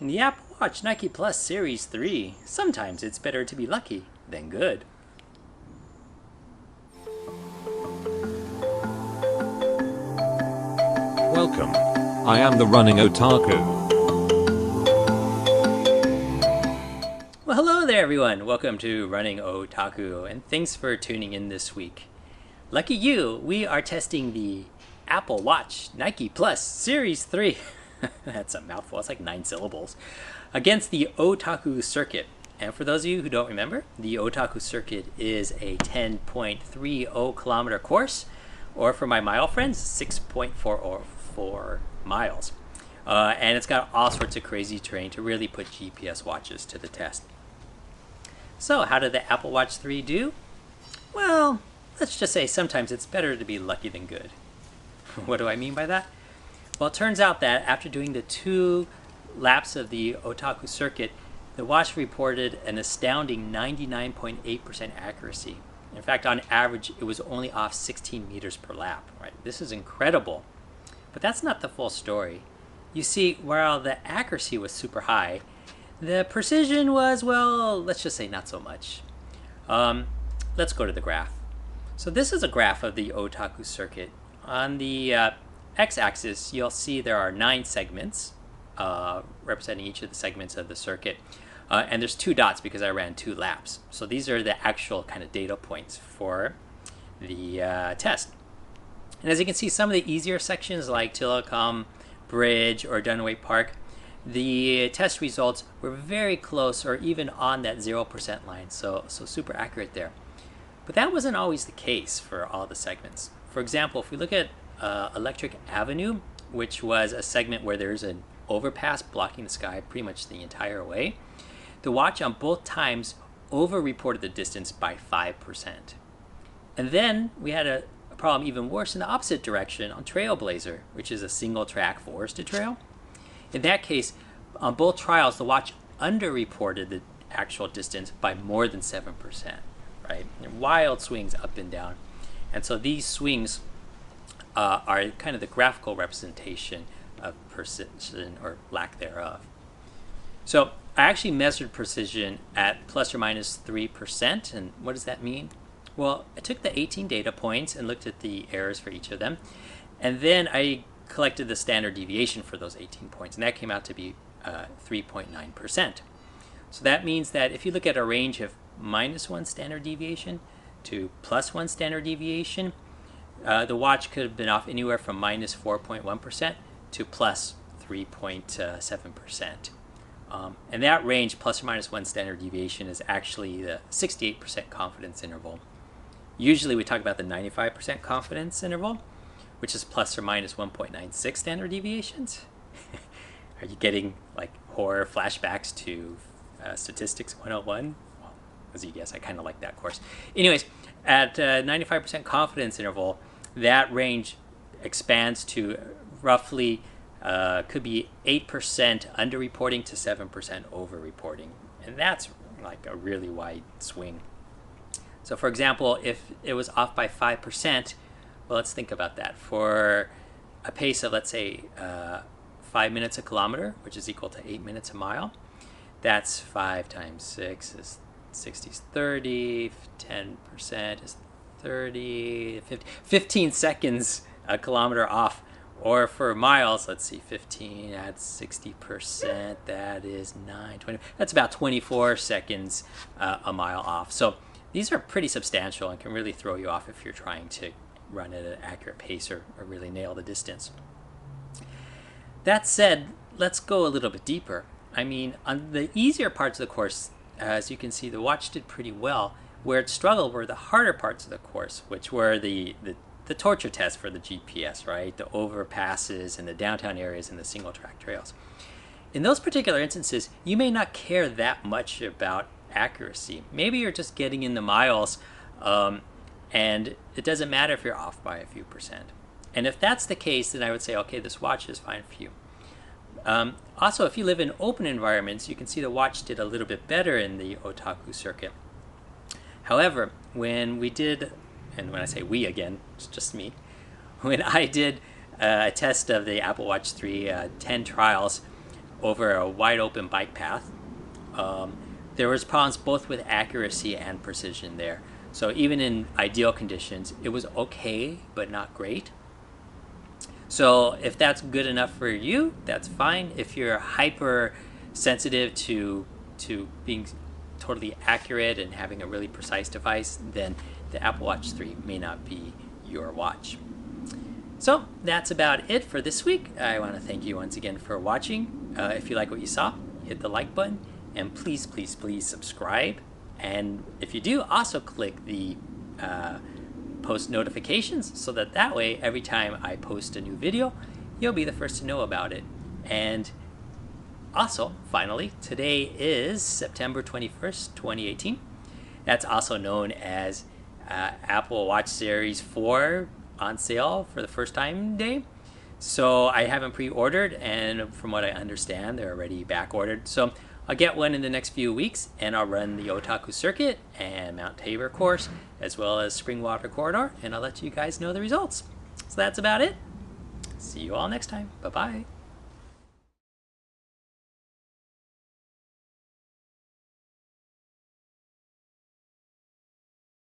In the Apple Watch Nike Plus Series 3, sometimes it's better to be lucky than good. Welcome. I am the running otaku. Well, hello there everyone. Welcome to Running Otaku, and thanks for tuning in this week. Lucky you, we are testing the Apple Watch Nike Plus Series 3. That's a mouthful, it's like 9 syllables. Against the Otaku Circuit. And for those of you who don't remember, the Otaku Circuit is a 10.30 kilometer course, or for my mile friends, 6.404 miles. And it's got all sorts of crazy terrain to really put GPS watches to the test. So how did the Apple Watch 3 do? Well, let's just say sometimes it's better to be lucky than good. What do I mean by that? Well, it turns out that after doing the 2 laps of the Otaku Circuit, the watch reported an astounding 99.8% accuracy. In fact, on average, it was only off 16 meters per lap. Right? This is incredible. But that's not the full story. You see, while the accuracy was super high, the precision was, well, let's just say not so much. Let's go to the graph. So this is a graph of the Otaku Circuit. On the x-axis, you'll see there are 9 segments representing each of the segments of the circuit. And there's 2 dots because I ran 2 laps. So these are the actual kind of data points for the test. And as you can see, some of the easier sections like Telecom Bridge or Dunaway Park, the test results were very close or even on that 0% line. So super accurate there. But that wasn't always the case for all the segments. For example, if we look at Electric Avenue, which was a segment where there's an overpass blocking the sky pretty much the entire way, the watch on both times over-reported the distance by 5%. And then we had a problem even worse in the opposite direction on Trailblazer, which is a single-track forested trail. In that case, on both trials, the watch under-reported the actual distance by more than 7%, right? And wild swings up and down. And so these swings are kind of the graphical representation of precision or lack thereof. So I actually measured precision at plus or minus 3%. And what does that mean? Well, I took the 18 data points and looked at the errors for each of them. And then I collected the standard deviation for those 18 points. And that came out to be 3.9%. So that means that if you look at a range of -1 standard deviation to +1 standard deviation, the watch could have been off anywhere from -4.1% to +3.7%. And that range, plus or minus 1 standard deviation, is actually the 68% confidence interval. Usually we talk about the 95% confidence interval, which is plus or minus 1.96 standard deviations. Are you getting like horror flashbacks to Statistics 101? Well, as you guess, I kind of like that course. Anyways, at 95% confidence interval, that range expands to roughly could be 8% under-reporting to 7% over-reporting. And that's like a really wide swing. So for example, if it was off by 5%, well, let's think about that. For a pace of, let's say, 5 minutes a kilometer, which is equal to 8 minutes a mile, that's 5 times 6 is 60 is 30, 10% is 30, 50, 15 seconds a kilometer off. Or for miles, let's see, 15 at 60%, that is 9, 20. That's about 24 seconds a mile off. So these are pretty substantial and can really throw you off if you're trying to run at an accurate pace or really nail the distance. That said, let's go a little bit deeper. I mean, on the easier parts of the course, as you can see, the watch did pretty well. Where it struggled were the harder parts of the course, which were the torture test for the GPS, right? The overpasses and the downtown areas and the single track trails. In those particular instances, you may not care that much about accuracy. Maybe you're just getting in the miles, and it doesn't matter if you're off by a few percent. And if that's the case, then I would say, okay, this watch is fine for you. Also, if you live in open environments, you can see the watch did a little bit better in the Otaku Circuit. However, when we did, and when I say we again, it's just me, when I did a test of the Apple Watch 3 10 trials over a wide open bike path. There was problems both with accuracy and precision there. So even in ideal conditions, it was okay, but not great. So if that's good enough for you, that's fine. If you're hyper sensitive to being totally accurate and having a really precise device, then the Apple Watch 3 may not be your watch. So that's about it for this week. I want to thank you once again for watching. If you like what you saw, hit the like button, and please, please, please subscribe. And if you do, also click the post notifications so that way every time I post a new video, you'll be the first to know about it. And also, finally, today is September 21st, 2018. That's also known as Apple Watch Series 4 on sale for the first time day. So I haven't pre-ordered, and from what I understand, they're already back-ordered. So I'll get one in the next few weeks, and I'll run the Otaku Circuit and Mount Tabor course, as well as Springwater Corridor, and I'll let you guys know the results. So that's about it. See you all next time. Bye-bye.